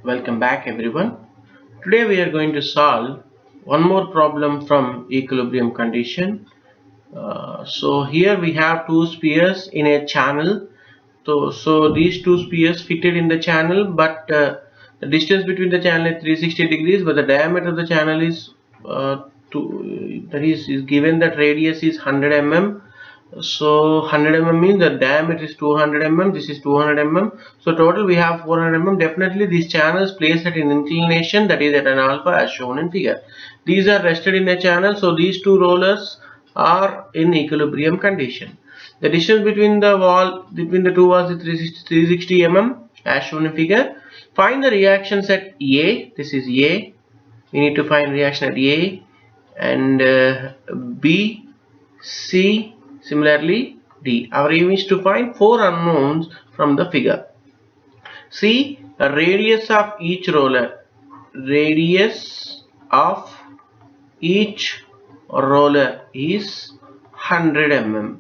Welcome back everyone. Today we are going to solve one more problem from equilibrium condition. So here we have two spheres in a channel. So these two spheres fitted in the channel, but the distance between the channel is 360 degrees, but the diameter of the channel is that is given that radius is 100 mm. So 100 mm means the diameter is 200 mm. This is 200 mm. So total we have 400 mm. Definitely these channels placed at an inclination, that is at an alpha, as shown in figure. These are rested in a channel. So these two rollers are in equilibrium condition. The distance between the two walls is 360 mm, as shown in figure. Find the reactions at A. This is A. We need to find reaction at A and B, C, similarly D. Our aim is to find four unknowns from the figure. See, the radius of each roller. Radius of each roller is 100 mm.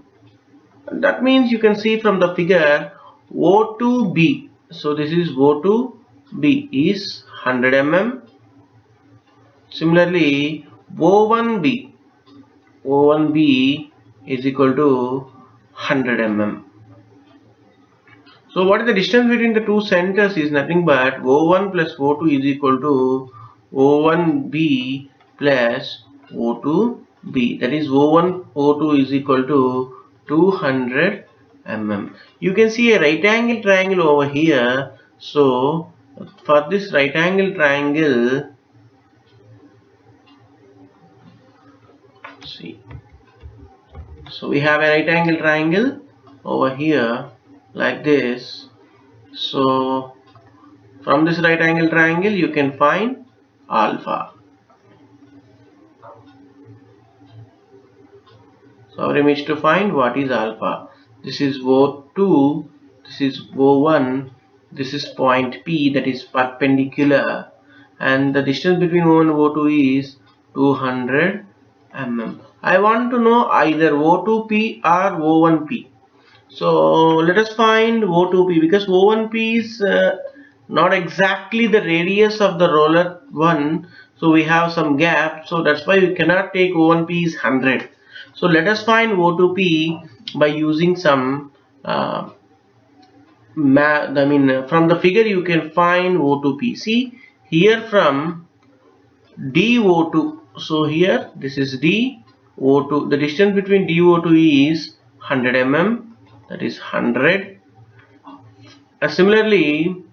That means you can see from the figure O2B. So this is O2B is 100 mm. Similarly, O1B is equal to 100 mm. So what is the distance between the two centers is nothing but O1 plus O2 is equal to O1B plus O2B. That is O2 is equal to 200 mm. You can see a right angle triangle over here. So for this right angle triangle, see, so we have a right angle triangle over here like this. So from this right angle triangle you can find alpha. So our aim is to find what is alpha. This is O2, this is O1, this is point P, that is perpendicular, and the distance between O1 and O2 is 200 mm. I want to know either O2P or O1P. So let us find O2P, because O1P is not exactly the radius of the roller 1, so we have some gap, so that's why we cannot take O1P is 100. So let us find O2P by using some from the figure you can find O2P. See here from DO2, so here this is DO2, the distance between DO2 is 100 mm, that is 100. Similarly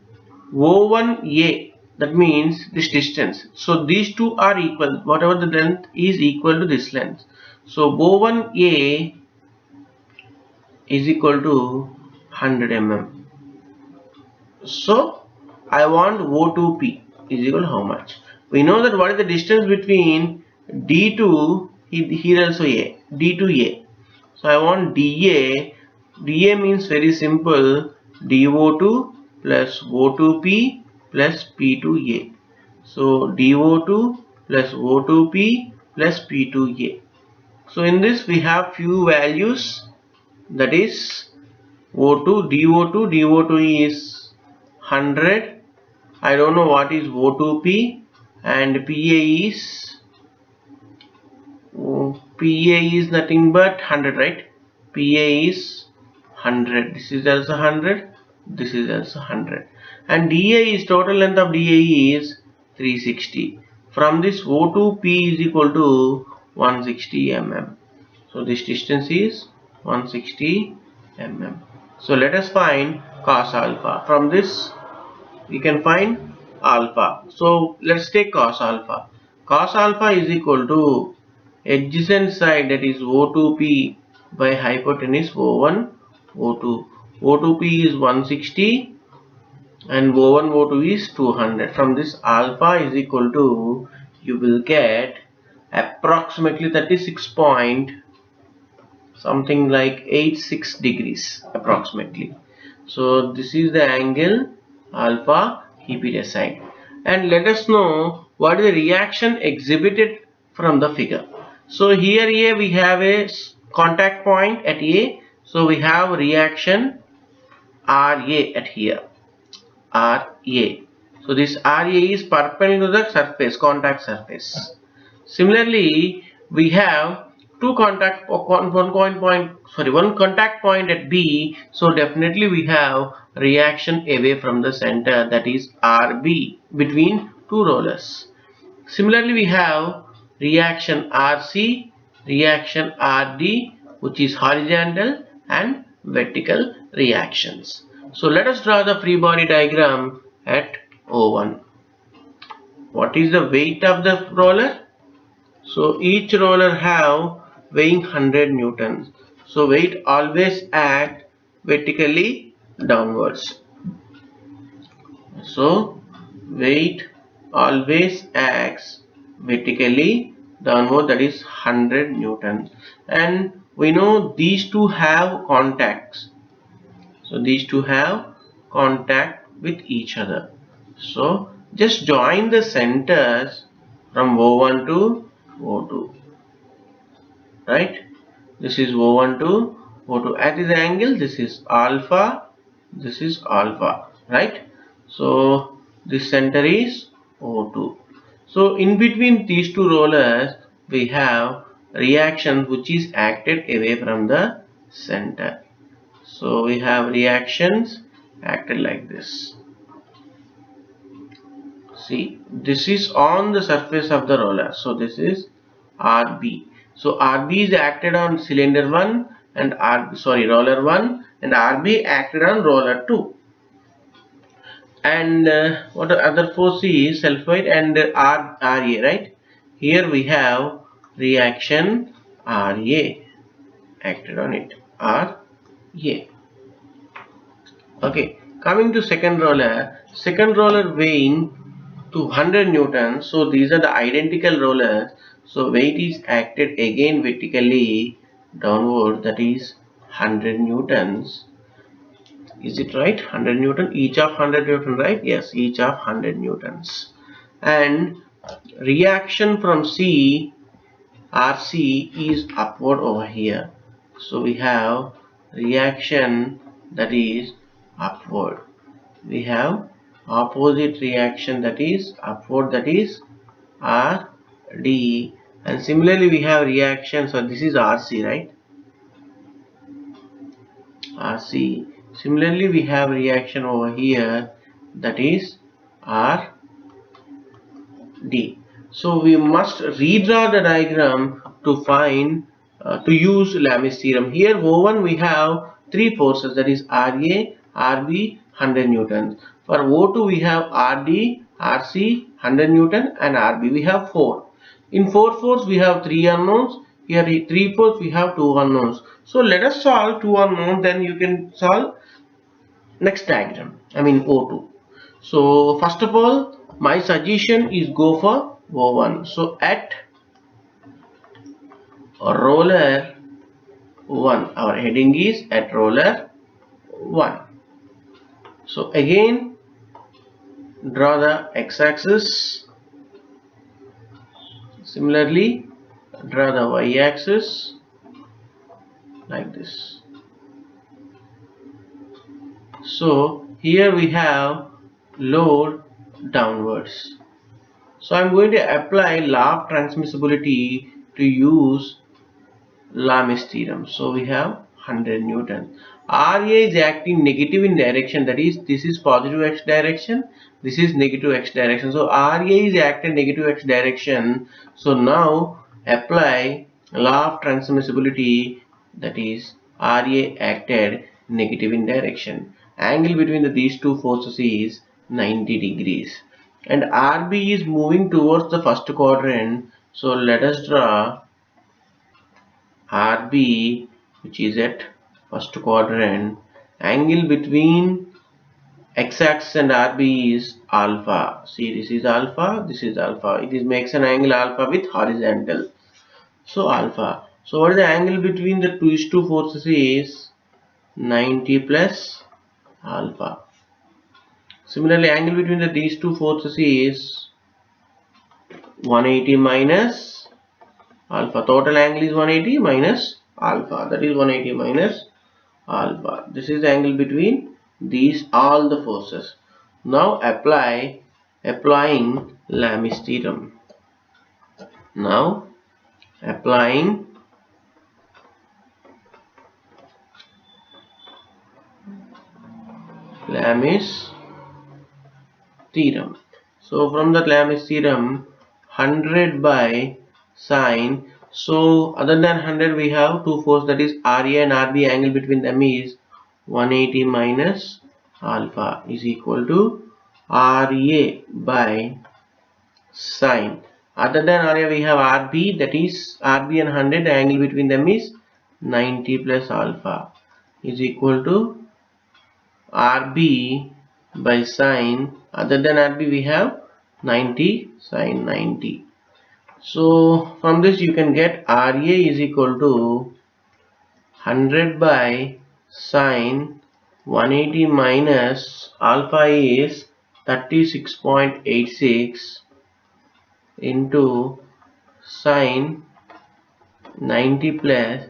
O1A, that means this distance, so these two are equal, whatever the length is equal to this length. So O1A is equal to 100 mm. So I want O2P is equal to how much? We know that what is the distance between D2, here also A, D2A. So I want DA. DA means very simple, DO2 plus O2P plus P2A. So DO2 plus O2P plus P2A. So in this we have few values, that is O2, DO2 is 100. I don't know what is O2P, and PA is nothing but 100, right? PA is 100. This is also 100. This is also 100. And DA is, total length of DA is 360. From this O2P is equal to 160 mm. So this distance is 160 mm. So let us find cos alpha. From this we can find alpha. So let's take cos alpha. Cos alpha is equal to adjacent side, that is O2P by hypotenuse O1 O2. O2P is 160 and O1 O2 is 200. From this alpha is equal to, you will get approximately 36 point something like 86 degrees approximately. So this is the angle alpha, keep it aside, and let us know what is the reaction exhibited from the figure. So here A, we have a contact point at A, so we have reaction RA at here, RA. So this RA is perpendicular to the surface, contact surface. Similarly, we have one contact point at B. So definitely we have reaction away from the center, that is RB, between two rollers. Similarly, we have reaction RC, reaction RD, which is horizontal and vertical reactions. So let us draw the free body diagram at O1. What is the weight of the roller? So each roller have weighing 100 newtons. So weight always act vertically downwards. So weight always acts vertically downward, that is 100 newtons. And we know these two have contacts. So these two have contact with each other. So just join the centers from O1 to O2, right? This is O1 to O2. At this angle, this is alpha, this is alpha, right? So this center is O2. So in between these two rollers, we have reaction which is acted away from the center. So we have reactions acted like this. See, this is on the surface of the roller. So this is RB. So RB is acted on cylinder 1 and roller 1, and RB acted on roller 2. And what the other force is sulfide and RA, right? Here we have reaction RA acted on it, RA. Okay, coming to second roller weighing 200 newtons. So these are the identical rollers. So weight is acted again vertically downward, that is 100 newtons. Is it right? 100 newton, each of 100 newton, right? Yes, each of 100 newtons. And reaction from C, RC, is upward over here. So we have reaction that is upward. We have opposite reaction that is upward, that is RD. And similarly we have reaction, so this is RC, right? RC. Similarly we have reaction over here, that is RD. So we must redraw the diagram to find to use Lami'S theorem. Here O1 we have three forces, that is RA, RB, 100 newtons. For O2 we have RD, RC, 100 newton, and RB we have 4. In 4 force we have 3 unknowns. Here 3 force we have 2 unknowns. So let us solve 2 unknowns, then you can solve next diagram, I mean O2. So first of all, my suggestion is go for O1. So at roller 1, our heading is at roller 1. So again draw the x-axis. Similarly draw the y-axis like this. So here we have load downwards. So I am going to apply law of transmissibility to use Lami'S theorem. So we have 100 newton. RA is acting negative in direction, that is this is positive x direction, this is negative x direction. So RA is acting negative x direction. So now apply law of transmissibility, that is RA acted negative in direction. Angle between these two forces is 90 degrees. And RB is moving towards the first quadrant. So let us draw RB, which is at first quadrant. Angle between x-axis and RB is alpha. See, this is alpha, this is alpha. It makes an angle alpha with horizontal. So alpha. So what is the angle between these two forces is 90 plus alpha. Similarly, angle between these two forces is 180 minus alpha. Total angle is 180 minus alpha. That is 180 minus alpha. This is the angle between these all the forces. Now apply applying Lami's theorem. Now applying Lami's theorem. So from the Lami's theorem, 100 by sine. So other than 100 we have two forces, that is RA and RB. Angle between them is 180 minus alpha is equal to RA by sine. Other than RA we have RB, that is RB and 100. The angle between them is 90 plus alpha is equal to RB by sine. Other than RB we have 90 sine 90. So from this you can get RA is equal to 100 by sine 180 minus alpha is 36.86 into sine 90 plus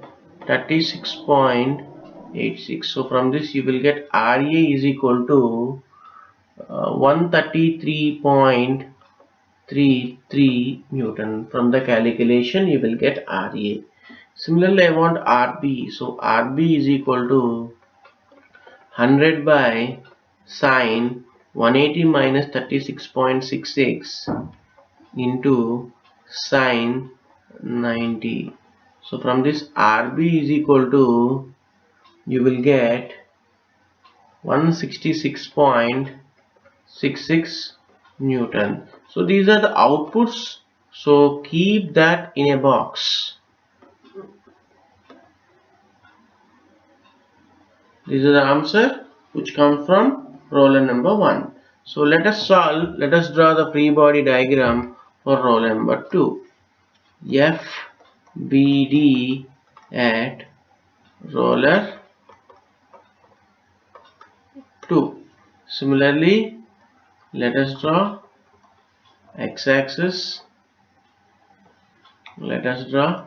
36.86. So from this you will get RA is equal to 133.33 Newton. From the calculation you will get RA. Similarly I want RB. So RB is equal to 100 by sine 180 minus 36.66 into sine 90. So from this RB is equal to, you will get 166.66 Newton. So these are the outputs. So keep that in a box. This is the answer which comes from problem number 1. So let us solve. Let us draw the free body diagram for problem number 2. FBD at roller 2. Similarly, let us draw x-axis. Let us draw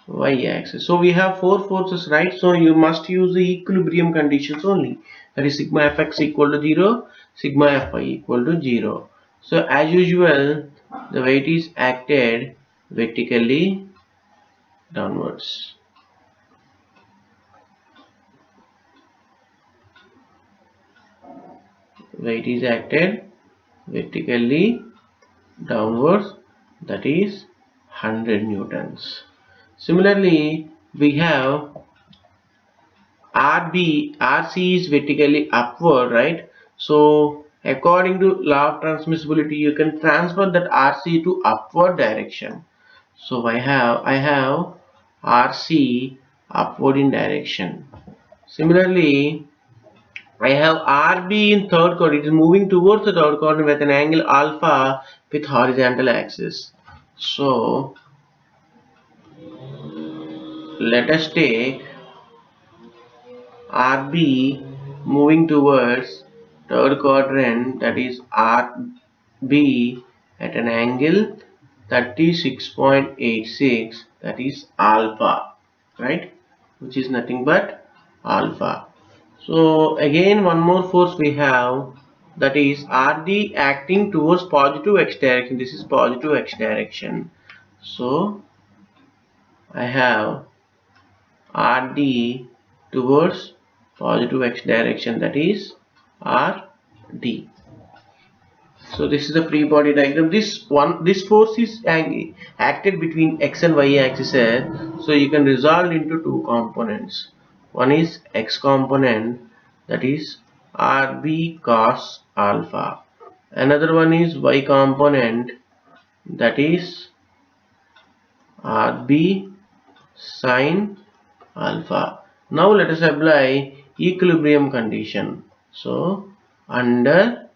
y-axis. So we have four forces, right? So you must use the equilibrium conditions only. That is sigma fx equal to 0, sigma fy equal to 0. So as usual, the weight is acted vertically downwards. Weight is acted vertically downwards, that is 100 newtons. Similarly, we have RC is vertically upward, right? So according to law of transmissibility, you can transfer that RC to upward direction. So I have RC upward in direction. Similarly, I have RB in third coordinate. It is moving towards the third coordinate with an angle alpha with horizontal axis. So let us take RB moving towards third quadrant, that is RB at an angle 36.86, that is alpha, right, which is nothing but alpha. So again one more force we have, that is RD acting towards positive x direction. This is positive x direction. So I have RD towards positive x direction, that is RD. So this is the free body diagram. This force is acted between x and y axis. So you can resolve into two components. One is x component, that is RB cos alpha. Another one is y component, that is RB sin alpha. Now let us apply equilibrium condition. So under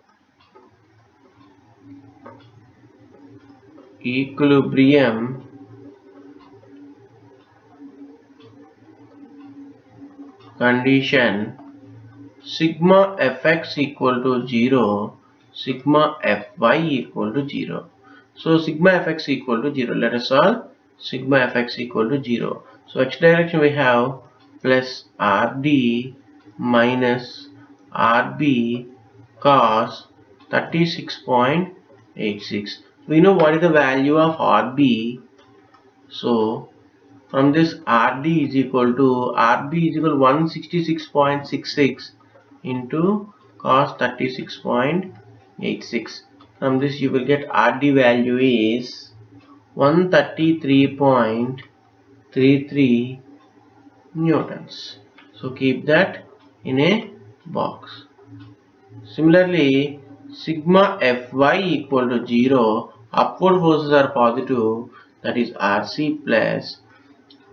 equilibrium condition, sigma fx equal to 0, sigma fy equal to 0. So sigma fx equal to 0. Let us solve. Sigma fx equal to 0. So x direction we have plus RD minus RB cos 36.86. We know what is the value of RB. So from this RB is equal to 166.66 into cos 36.86. From this you will get RD value is 133.33 newtons. So keep that in a box. Similarly, sigma Fy equal to 0, upward forces are positive, that is Rc plus,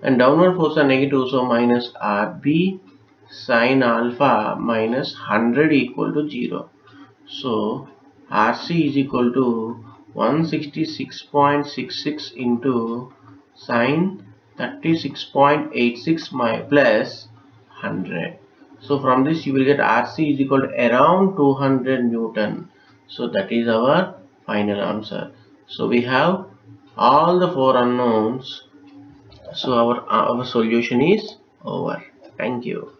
and downward forces are negative, so minus Rb sin alpha minus 100 equal to 0. So Rc is equal to 166.66 into sin 36.86 plus 100. So from this you will get Rc is equal to around 200 Newton. So that is our final answer. So we have all the four unknowns. So our solution is over. Thank you.